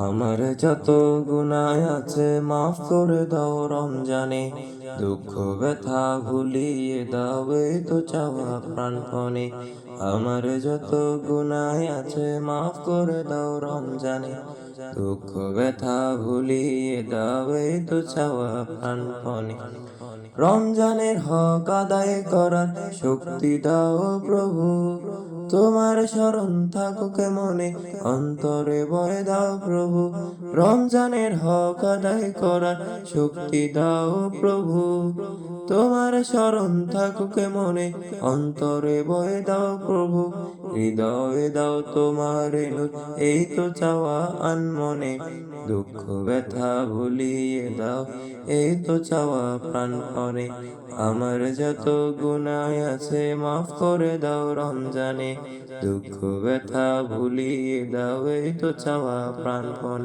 আমার যত গুনাহ আছে মাফ করে দাও রমজানে, দুঃখ ব্যথা ভুলিয়ে দাও এই তো চাওয়া প্রাণপণে। আমার যত গুনাহ আছে মাফ করে দাও রমজানে, দুঃখ ব্যথা ভুলিয়ে দাও এই তো চাওয়া প্রাণপণে। রমজানের হক আদায় করার শক্তি দাও প্রভু, তোমার শরণ থাকুক মনে, অন্তরে ভয় দাও প্রভু। রমজানের হক আদায় করার শক্তি দাও প্রভু, তোমার শরণ থাকুক মনে, অন্তরে ভয় দাও প্রভু। হৃদয়ে দাও তোমার নূর, এই তো চাওয়া আনমনে, দুঃখ ব্যথা ভুলিয়ে দাও এই তো চাওয়া প্রাণপণে। আমার যত গুনাহ আছে মাফ করে দাও রমজানে, দুঃখ ব্যথা ভুলিয়ে দাও এই তো চাওয়া প্রাণপণে।